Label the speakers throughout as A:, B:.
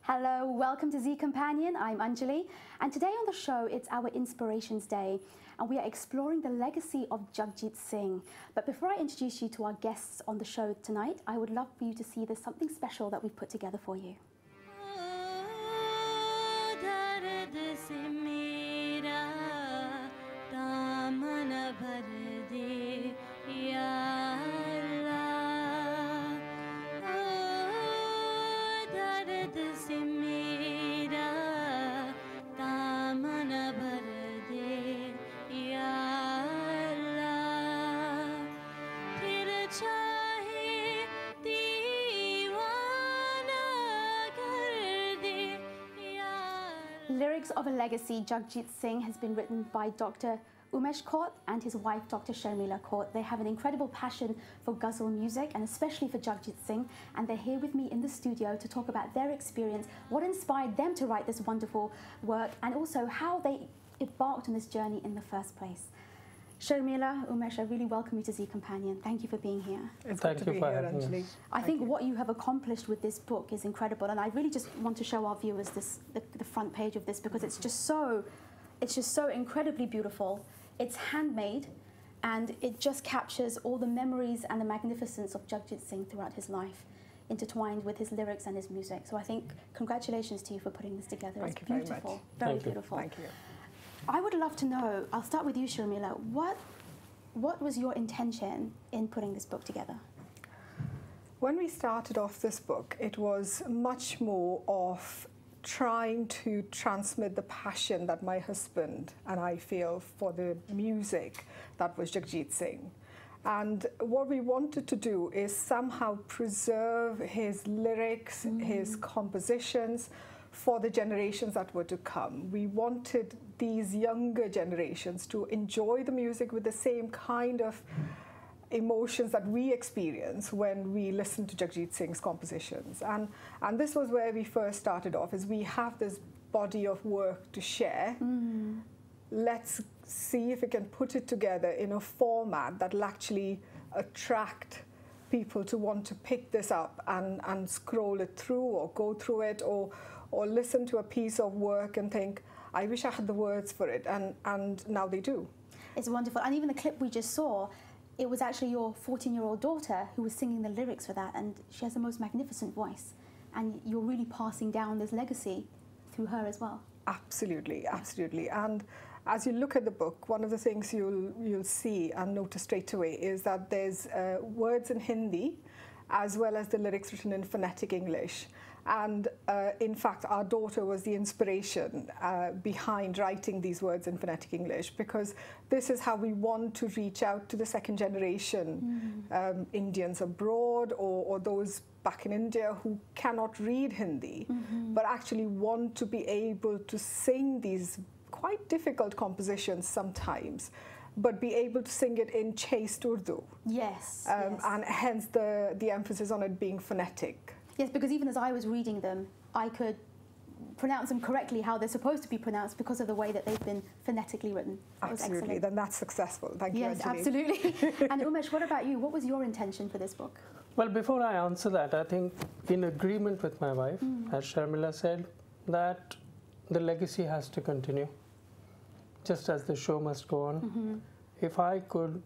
A: Hello, welcome to Z Companion. I'm Anjali, and today on the show it's our Inspirations Day, and we are exploring the legacy of Jagjit Singh. But before I introduce you to our guests on the show tonight, I would love for you to see there's something special that we've put together for you. Lyrics of a Legacy, Jagjit Singh, has been written by Dr. Umesh Khot and his wife, Dr. Sharmila Khot. They have an incredible passion for ghazal music and especially for Jagjit Singh, and they're here with me in the studio to talk about their experience, what inspired them to write this wonderful work, and also how they embarked on this journey in the first place. Sharmila, Umesh, I really welcome you to Z Companion. Thank you for being here.
B: It's good to be here, Anjali.
A: I think what you have accomplished with this book is incredible, and I really just want to show our viewers the front page of this because it's just so incredibly beautiful. It's handmade, and it just captures all the memories and the magnificence of Jagjit Singh throughout his life, intertwined with his lyrics and his music. So I think congratulations to you for putting this together.
B: Thank you very much.
A: Very beautiful.
B: Thank you.
A: I would love to know, I'll start with you, Sharmila, what was your intention in putting this book together?
B: When we started off this book, it was much more of trying to transmit the passion that my husband and I feel for the music that was Jagjit Singh. And what we wanted to do is somehow preserve his lyrics, his compositions, for the generations that were to come. We wanted these younger generations to enjoy the music with the same kind of emotions that we experience when we listen to Jagjit Singh's compositions. And this was where we first started off, is we have this body of work to share. Let's see if we can put it together in a format that will actually attract people to want to pick this up and scroll it through or go through it or listen to a piece of work and think, I wish I had the words for it, and now they do.
A: It's wonderful. And even the clip we just saw, it was actually your 14-year-old daughter who was singing the lyrics for that, and she has the most magnificent voice. And you're really passing down this legacy through her as well.
B: Absolutely, absolutely. And as you look at the book, one of the things you'll see and notice straight away is that there's words in Hindi as well as the lyrics written in phonetic English. And in fact, our daughter was the inspiration behind writing these words in phonetic English, because this is how we want to reach out to the second generation Indians abroad or those back in India who cannot read Hindi, but actually want to be able to sing these quite difficult compositions sometimes, but be able to sing it in chaste Urdu.
A: Yes,
B: yes. And hence the emphasis on it being phonetic.
A: Yes, because even as I was reading them, I could pronounce them correctly how they're supposed to be pronounced because of the way that they've been phonetically written.
B: Absolutely, then that's successful. Thank you,
A: Yes,
B: Anjali.
A: Absolutely. And Umesh, what about you? What was your intention for this book?
C: Well, before I answer that, I think in agreement with my wife, as Sharmila said, that the legacy has to continue, just as the show must go on. If I could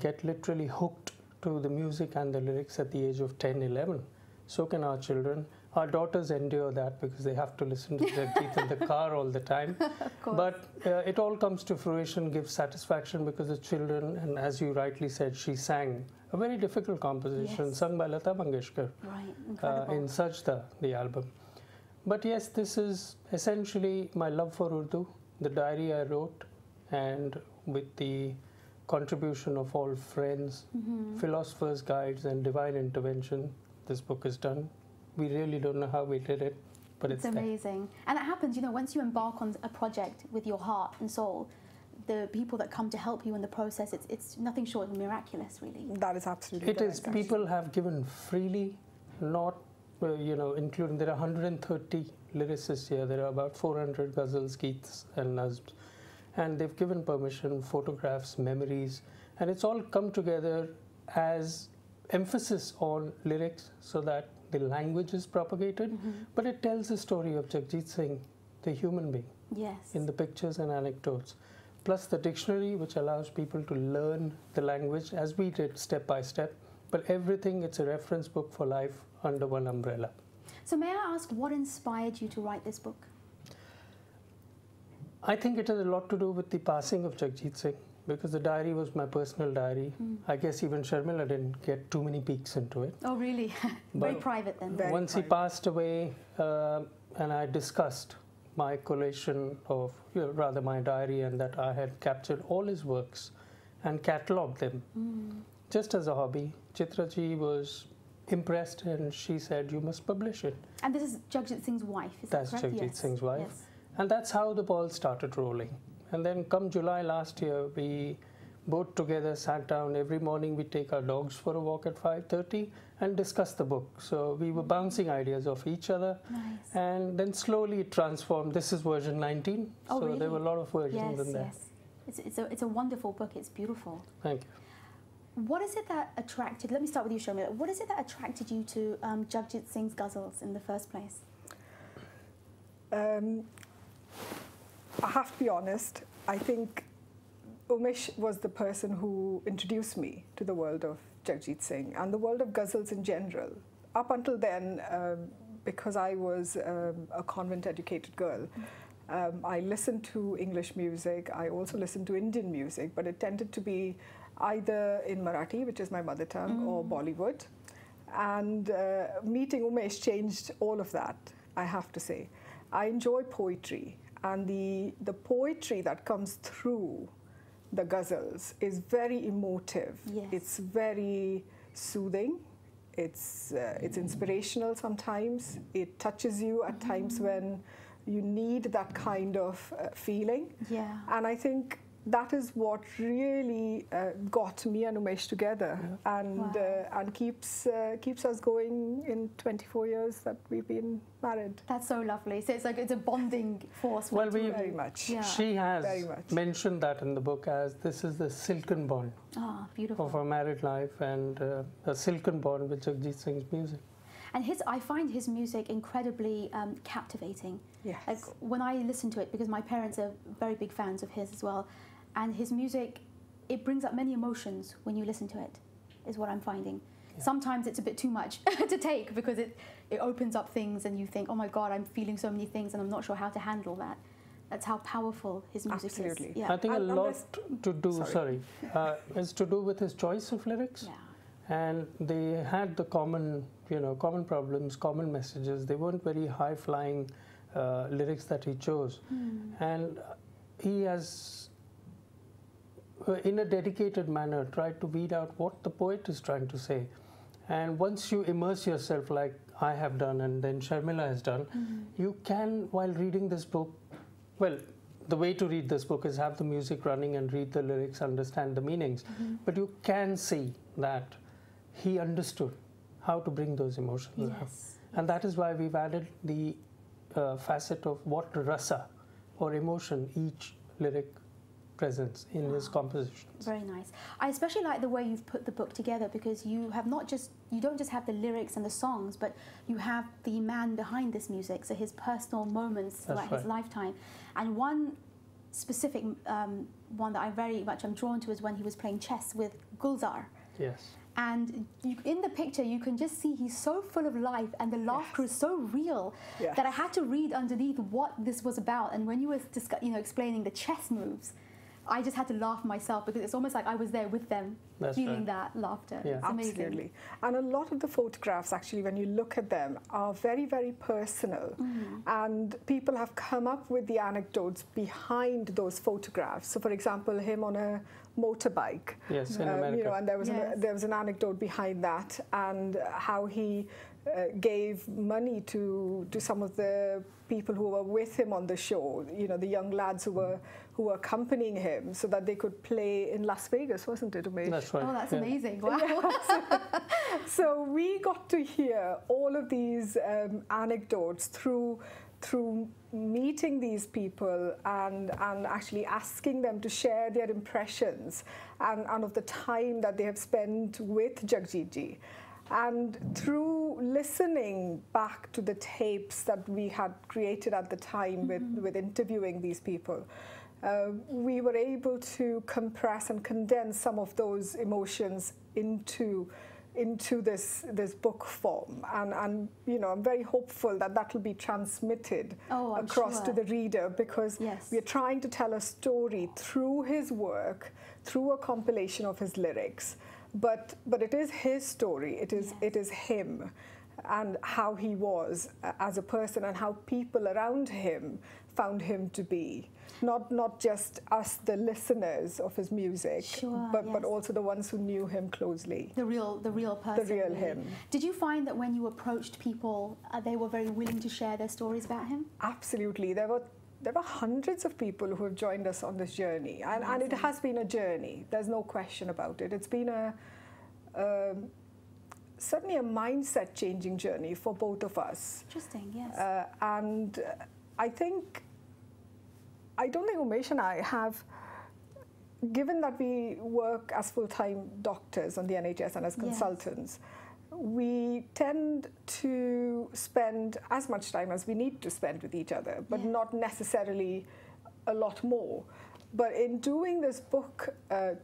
C: get literally hooked to the music and the lyrics at the age of 10, 11, so can our children. Our daughters endure that because they have to listen to Jagjit in the car all the time. But it all comes to fruition, gives satisfaction, because the children, and as you rightly said, she sang a very difficult composition, sung by Lata Mangeshkar in Sajda, the album. But yes, this is essentially my love for Urdu, the diary I wrote, and with the contribution of all friends, philosophers, guides, and divine intervention, this book is done. We really don't know how we did it, but it's
A: amazing. And it happens, you know, once you embark on a project with your heart and soul, the people that come to help you in the process, it's nothing short of miraculous, really.
B: That is absolutely
C: it is. People have given freely, not, you know, including, there are 130 lyricists here. There are about 400 ghazals, geets, and nazms. And they've given permission, photographs, memories, and it's all come together as emphasis on lyrics so that the language is propagated, but it tells the story of Jagjit Singh, the human being, in the pictures and anecdotes. Plus the dictionary, which allows people to learn the language as we did step by step. But everything, it's a reference book for life under one umbrella.
A: So may I ask, what inspired you to write this book?
C: I think it has a lot to do with the passing of Jagjit Singh, because the diary was my personal diary. I guess even Sharmila didn't get too many peeks into it.
A: Oh, really? Very private then.
B: Very
C: Once
B: private.
C: he passed away, and I discussed my collation of, rather my diary, and that I had captured all his works and catalogued them, just as a hobby. Chitraji was impressed and she said, you must publish it.
A: And this is Jagjit Singh's wife, is
C: That's
A: that correct?
C: Jagjit Singh's wife.
A: Yes.
C: And that's how the ball started rolling. And then come July last year, we both together sat down. Every morning we take our dogs for a walk at 5:30 and discuss the book. So we were bouncing ideas off each other.
A: Nice.
C: And then slowly it transformed. This is version 19.
A: Oh,
C: so
A: really?
C: there were a lot of versions in there.
A: Yes. It's a wonderful book. It's beautiful.
C: Thank you.
A: What is it that attracted, let me start with you, Sharmila. What is it that attracted you to Jagjit Singh's ghazals in the first place?
B: I have to be honest, I think Umesh was the person who introduced me to the world of Jagjit Singh and the world of ghazals in general. Up until then, because I was a convent-educated girl, I listened to English music. I also listened to Indian music, but it tended to be either in Marathi, which is my mother tongue, or Bollywood. And meeting Umesh changed all of that, I have to say. I enjoy poetry, and the poetry that comes through the ghazals is very emotive.
A: Yes.
B: It's very soothing. It's inspirational sometimes. It touches you at times when you need that kind of feeling.
A: Yeah.
B: And I think that is what really got me and Umesh together, and keeps us going in 24 years that we've been married.
A: That's so lovely. So it's a bonding force.
C: Well,
B: Very much.
A: Yeah.
C: She has
B: Very much.
C: mentioned that in the book as this is the silken bond
A: beautiful.
C: of our married life, and a silken bond with Jagjit Singh's music.
A: And I find his music incredibly captivating.
B: Yes.
A: Like when I listen to it, because my parents are very big fans of his as well, and his music, it brings up many emotions when you listen to it, is what I'm finding. Yeah. Sometimes it's a bit too much to take, because it opens up things and you think, oh my God, I'm feeling so many things and I'm not sure how to handle that. That's how powerful his music
B: Absolutely.
A: is. Yeah.
C: I think a lot to do, is to do with his choice of lyrics.
A: Yeah.
C: And they had the common problems, common messages. They weren't very high-flying lyrics that he chose. And he has, in a dedicated manner, tried to weed out what the poet is trying to say. And once you immerse yourself, like I have done and then Sharmila has done, you can, while reading this book, well, the way to read this book is have the music running and read the lyrics, understand the meanings. But you can see that he understood how to bring those emotions out. And that is why we've added the facet of what rasa or emotion each lyric presents in his compositions.
A: Very nice. I especially like the way you've put the book together, because you don't just have the lyrics and the songs, but you have the man behind this music, so his personal moments throughout his lifetime. And one specific one that I'm drawn to is when he was playing chess with Gulzar.
C: Yes.
A: And in the picture, you can just see he's so full of life, and the laughter is so real that I had to read underneath what this was about. And when you were explaining the chess moves, I just had to laugh myself, because it's almost like I was there with them, feeling that laughter.
C: Yeah.
A: It's amazing.
B: Absolutely. And a lot of the photographs, actually, when you look at them, are very, very personal. And people have come up with the anecdotes behind those photographs. So, for example, him on a motorbike.
C: Yes, in America.
B: And there was an anecdote behind that, and how he gave money to some of the people who were with him on the show, the young lads who were accompanying him, so that they could play in Las Vegas, wasn't it, Umesh?
C: That's right.
A: Oh, that's amazing. Wow.
B: So we got to hear all of these anecdotes through meeting these people and actually asking them to share their impressions and of the time that they have spent with Jagjit Ji. And through listening back to the tapes that we had created at the time with interviewing these people, we were able to compress and condense some of those emotions into this book form, and you know, I'm very hopeful that will be transmitted across to the reader, because we are trying to tell a story through his work, through a compilation of his lyrics, but it is his story. It is him, and how he was as a person, and how people around him found him to be. Not just us, the listeners of his music, but also the ones who knew him closely.
A: The real person.
B: The real him.
A: Did you find that when you approached people, they were very willing to share their stories about him?
B: Absolutely. There were hundreds of people who have joined us on this journey, and it has been a journey. There's no question about it. It's been certainly a mindset-changing journey for both of us.
A: Interesting, yes.
B: And I don't think Umesh and I have, given that we work as full-time doctors on the NHS and as consultants, we tend to spend as much time as we need to spend with each other, but not necessarily a lot more. But in doing this book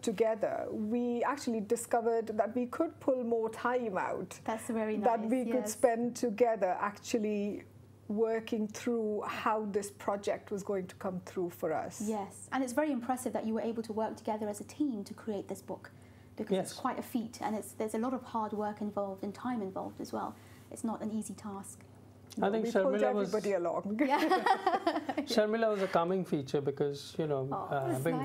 B: together, we actually discovered that we could pull more time out.
A: That's very nice.
B: That we could spend together actually working through how this project was going to come through for us.
A: Yes, and it's very impressive that you were able to work together as a team to create this book, because it's quite a feat, and there's a lot of hard work involved and time involved as well. It's not an easy task.
C: I think
B: we pulled everybody along.
C: Sharmila was a calming feature, because, you know,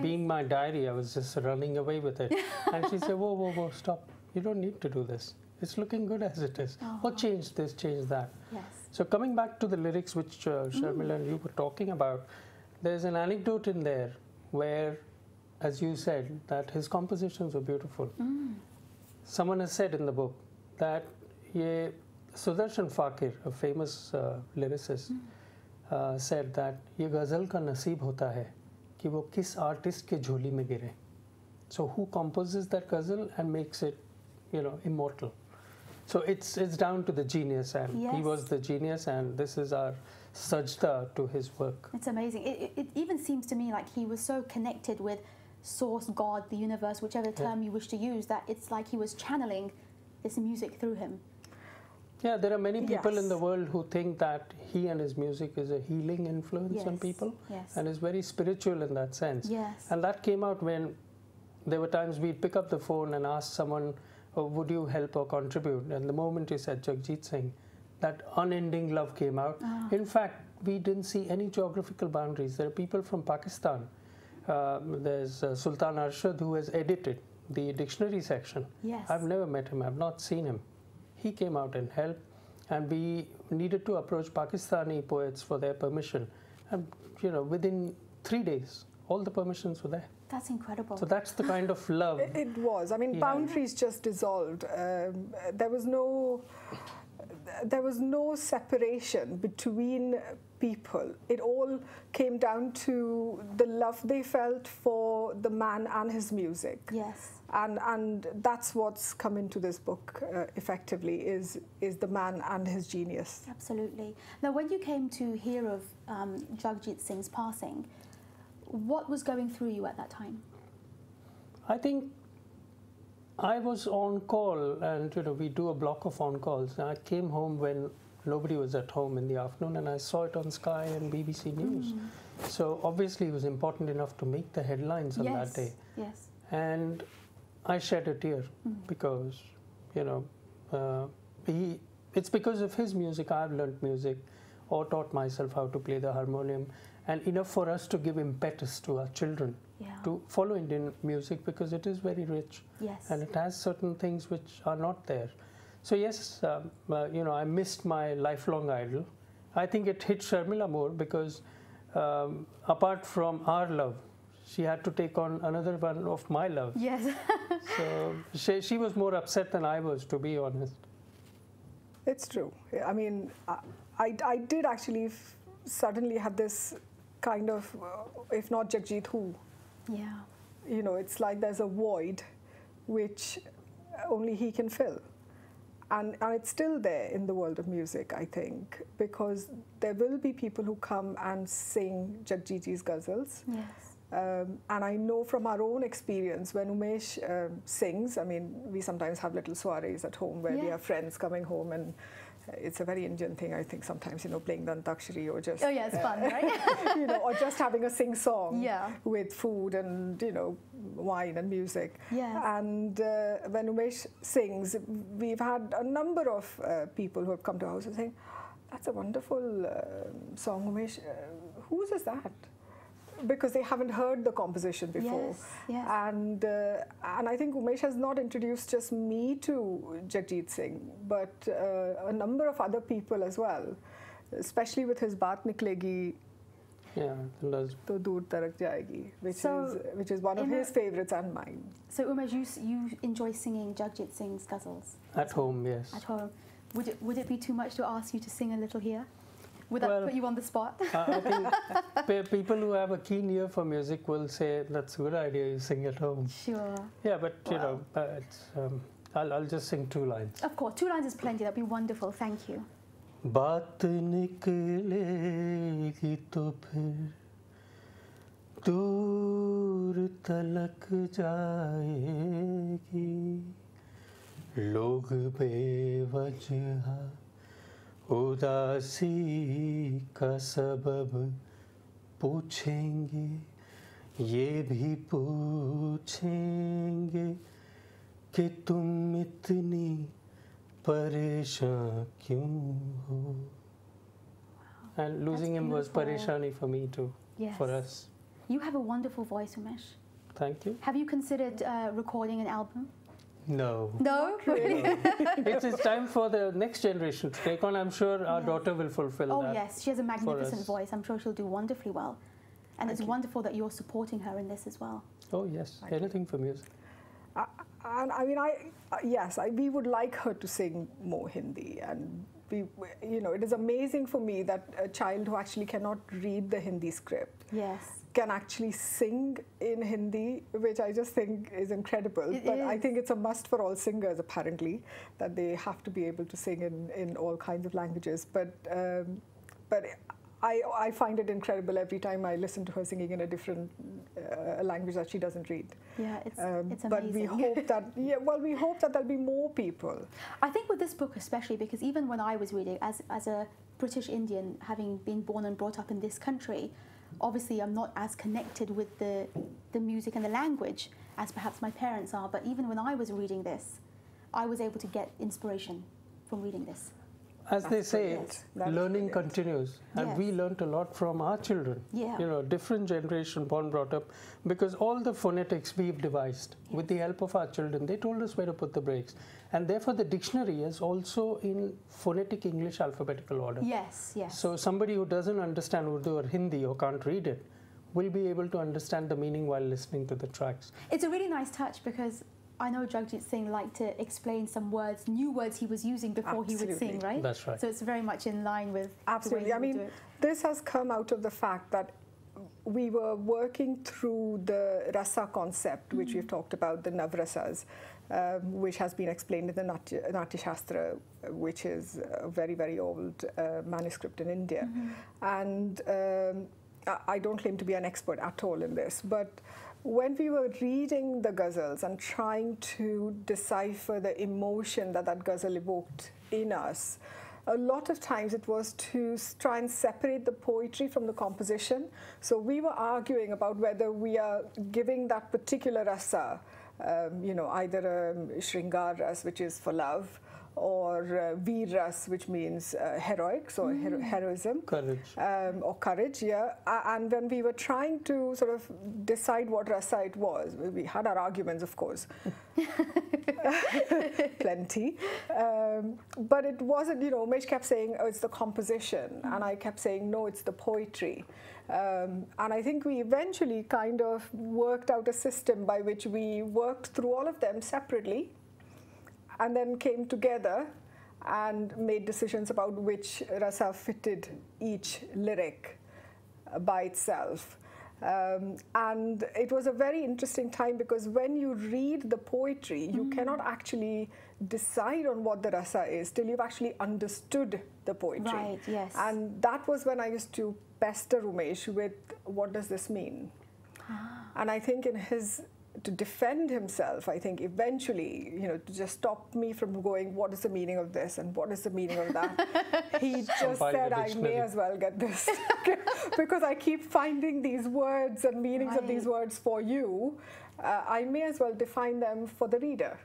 C: being my diary, I was just running away with it. And she said, whoa, stop. You don't need to do this. It's looking good as it is. Or change this, change that.
A: Yes.
C: So coming back to the lyrics which Sharmila and you were talking about, there's an anecdote in there where, as you said, that his compositions were beautiful. Someone has said in the book that Sudarshan Fakir, a famous lyricist, said that ये गज़ल का नसीब होता है कि वो किस artist के झोली में गिरे. So who composes that ghazal and makes it, you know, immortal? So it's down to the genius, and he was the genius, and this is our sajda to his work.
A: It's amazing. It even seems to me like he was so connected with Source, God, the universe, whichever term you wish to use, that it's like he was channeling this music through him.
C: Yeah, there are many people in the world who think that he and his music is a healing influence on people, and is very spiritual in that sense. And that came out when there were times we'd pick up the phone and ask someone, would you help or contribute? And the moment you said Jagjit Singh, that unending love came out. In fact, we didn't see any geographical boundaries. There are people from Pakistan. There's Sultan Arshad, who has edited the dictionary section. I've never met him. I've not seen him. He came out and helped, and we needed to approach Pakistani poets for their permission. And, you know, within 3 days, all the permissions were there.
A: That's incredible.
C: So that's the kind of love.
B: It was. I mean, boundaries just dissolved. There was no separation between people. It all came down to the love they felt for the man and his music.
A: Yes.
B: And that's what's come into this book effectively, is the man and his genius.
A: Absolutely. Now, when you came to hear of Jagjit Singh's passing, what was going through you at that time?
C: I think I was on call, and you know, we do a block of on calls. And I came home when nobody was at home in the afternoon, and I saw it on Sky and BBC News. So obviously it was important enough to make the headlines on that day.
A: Yes.
C: And I shed a tear because, you know, it's because of his music I've learned music, or taught myself how to play the harmonium, and enough for us to give impetus to our children to follow Indian music, because it is very rich and it has certain things which are not there. So yes, you know, I missed my lifelong idol. I think it hit Sharmila more because apart from our love, she had to take on another one of my love.
A: Yes.
C: So she was more upset than I was, to be honest.
B: It's true. I mean, I did actually suddenly had this kind of, if not Jagjit, who?
A: Yeah.
B: You know, it's like there's a void which only he can fill. And it's still there in the world of music, I think, because there will be people who come and sing Jagjitji's ghazals.
A: Yes.
B: And I know from our own experience, when Umesh sings, I mean, we sometimes have little soirees at home where we have friends coming home, and it's a very Indian thing, I think, sometimes, you know, playing the Antakshari or just...
A: Oh yeah, it's fun, right?
B: you know, or just having a sing-song
A: Yeah.
B: with food and, you know, wine and music.
A: Yes.
B: And when Umesh sings, we've had a number of people who have come to our house and saying, that's a wonderful song, Umesh. Whose is that? Because they haven't heard the composition before.
A: Yes, yes.
B: And I think Umesh has not introduced just me to Jagjit Singh, but a number of other people as well, especially with his Baat Niklegi,
C: Yeah, it does.
B: To Dur Tarak Jayegi, which is one of his favorites and mine.
A: So Umesh, you enjoy singing Jagjit Singh's ghazals?
C: At home, yes.
A: At home. Would it be too much to ask you to sing a little here? Would that put you on the spot?
C: I think people who have a keen ear for music will say, that's a good idea, you sing at home.
A: Sure.
C: Yeah, but you know, it's, I'll just sing 2 lines.
A: Of course, 2 lines is plenty. That'd be wonderful. Thank you.
C: बात निकलेगी तो फिर दूर तलक जाएगी, लोग बेवजह उदासी का सबब पूछेंगे, ये भी पूछेंगे कि तुम इतनी परेशान क्यों हो. And losing him was pareshani for me too, for us.
A: You have a wonderful voice, Umesh.
C: Thank you.
A: Have you considered recording an album?
C: No.
A: No? Really?
C: No. It's time for the next generation to take on. I'm sure our daughter will fulfill that.
A: Oh yes, she has a magnificent voice. I'm sure she'll do wonderfully well. And it's wonderful that you're supporting her in this as well.
C: Oh yes, anything for music.
B: And I mean, we would like her to sing more Hindi, and you know, it is amazing for me that a child who actually cannot read the Hindi script can actually sing in Hindi, which I just think is incredible. I think it's a must for all singers, apparently, that they have to be able to sing in all kinds of languages. But I find it incredible every time I listen to her singing in a different language that she doesn't read.
A: Yeah, it's amazing.
B: But we hope that, we hope that there'll be more people.
A: I think with this book especially, because even when I was reading, as a British Indian, having been born and brought up in this country, obviously I'm not as connected with the music and the language as perhaps my parents are, but even when I was reading this, I was able to get inspiration from reading this.
C: As they say, learning continues, and we learnt a lot from our children.
A: Yeah.
C: You know, different generation born, brought up, because all the phonetics we've devised with the help of our children. They told us where to put the breaks, and therefore the dictionary is also in phonetic English alphabetical order.
A: Yes, yes.
C: So somebody who doesn't understand Urdu or Hindi or can't read it will be able to understand the meaning while listening to the tracks.
A: It's a really nice touch, because I know Jagjit Singh liked to explain some words, new words he was using before he would sing, right?
C: That's right.
A: So it's very much in line with
B: the way he would do it. This has come out of the fact that we were working through the rasa concept, which we've talked about, the navrasas, which has been explained in the Natya Shastra, which is a very, very old manuscript in India. And I don't claim to be an expert at all in this, but when we were reading the ghazals and trying to decipher the emotion that ghazal evoked in us, a lot of times it was to try and separate the poetry from the composition. So we were arguing about whether we are giving that particular rasa, you know, either Shringar ras, which is for love, or Veer ras, which means heroic, so heroism.
C: Courage.
B: Or courage, yeah. And when we were trying to sort of decide what rasa it was, we had our arguments, of course. Plenty. But it wasn't, you know, Umesh kept saying, oh, it's the composition. And I kept saying, no, it's the poetry. And I think we eventually kind of worked out a system by which we worked through all of them separately, and then came together and made decisions about which rasa fitted each lyric by itself. And it was a very interesting time because when you read the poetry, you cannot actually decide on what the rasa is till you've actually understood the poetry.
A: Right, yes.
B: And that was when I used to pester Umesh with, what does this mean? And I think to defend himself, I think eventually, to just stop me from going, what is the meaning of this and what is the meaning of that? He just said, I may as well get this because I keep finding these words and meanings of these words for you. I may as well define them for the reader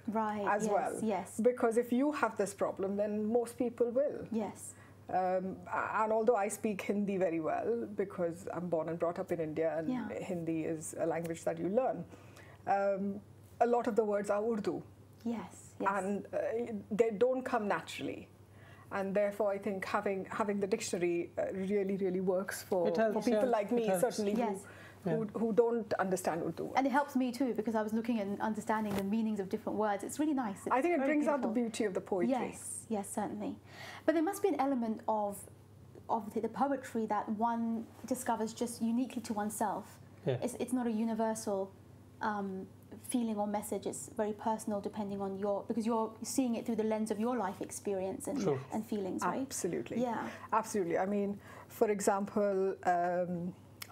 B: as well.
A: Yes.
B: Because if you have this problem, then most people will.
A: Yes.
B: And although I speak Hindi very well because I'm born and brought up in India and Hindi is a language that you learn, a lot of the words are Urdu.
A: Yes.
B: And they don't come naturally. And therefore, I think having the dictionary really, really works for people like me, certainly, who don't understand Urdu.
A: And it helps me too, because I was looking and understanding the meanings of different words. It's really nice.
B: I think it brings out the beauty of the poetry.
A: Yes, certainly. But there must be an element of the poetry that one discovers just uniquely to oneself.
C: Yeah.
A: It's not a universal feeling or message. It's very personal, depending on because you're seeing it through the lens of your life experience and feelings, right?
B: Absolutely.
A: Yeah.
B: Absolutely. I mean, for example,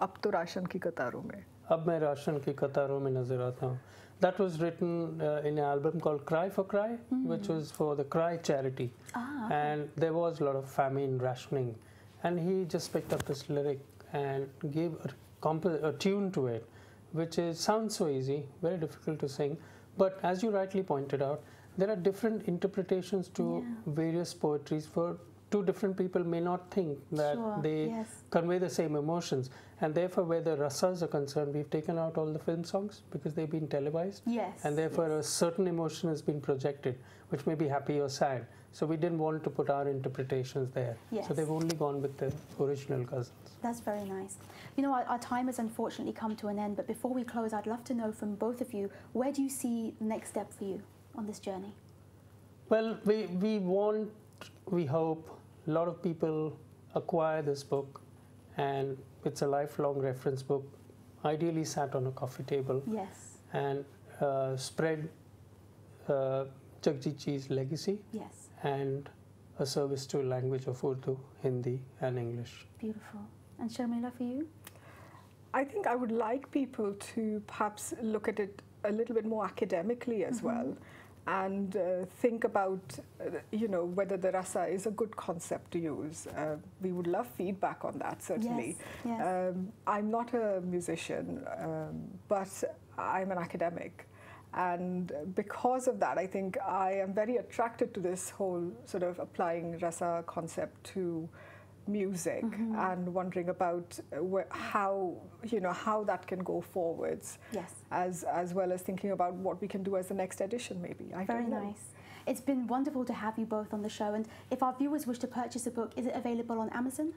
B: अब तो ration की कतारों में.
C: अब मैं ration की कतारों में नजर आता हूँ. That was written in an album called Cry for Cry, which was for the Cry charity. And there was a lot of famine, rationing. And he just picked up this lyric and gave a tune to it, which sounds so easy, very difficult to sing. But as you rightly pointed out, there are different interpretations to various poetries. For two different people may not think that they convey the same emotions. And therefore, where the rasas are concerned, we've taken out all the film songs because they've been televised.
A: Yes.
C: And therefore, a certain emotion has been projected, which may be happy or sad. So we didn't want to put our interpretations there.
A: Yes.
C: So they've only gone with the original ghazals.
A: That's very nice. You know, our time has unfortunately come to an end, but before we close, I'd love to know from both of you, where do you see the next step for you on this journey?
C: Well, we hope a lot of people acquire this book, and it's a lifelong reference book, ideally sat on a coffee table.
A: Yes.
C: And spread Jagjit Ji's legacy.
A: Yes.
C: And a service to language of Urdu, Hindi and English.
A: Beautiful. And Sharmila, for you?
B: I think I would like people to perhaps look at it a little bit more academically as well, and think about, whether the rasa is a good concept to use. We would love feedback on that, certainly.
A: Yes.
B: I'm not a musician, but I'm an academic. And because of that, I think I am very attracted to this whole sort of applying rasa concept to music and wondering about how that can go forwards.
A: Yes.
B: As well as thinking about what we can do as the next edition, maybe.
A: Very nice. It's been wonderful to have you both on the show. And if our viewers wish to purchase the book, is it available on Amazon?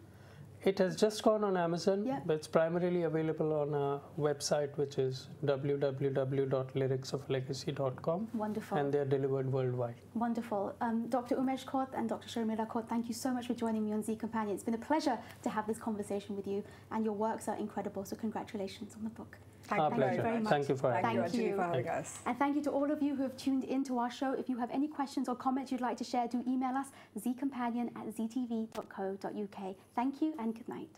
C: It has just gone on Amazon, but it's primarily available on our website, which is www.lyricsoflegacy.com.
A: Wonderful.
C: And they're delivered worldwide.
A: Wonderful. Dr. Umesh Khot and Dr. Sharmila Khot, thank you so much for joining me on Z Companion. It's been a pleasure to have this conversation with you, and your works are incredible, so congratulations on the book.
B: Thank you very much.
C: Thank you for having
B: us. Thank you for having us.
A: And thank you to all of you who have tuned into our show. If you have any questions or comments you'd like to share, do email us, zcompanion@ztv.co.uk. Thank you and good night.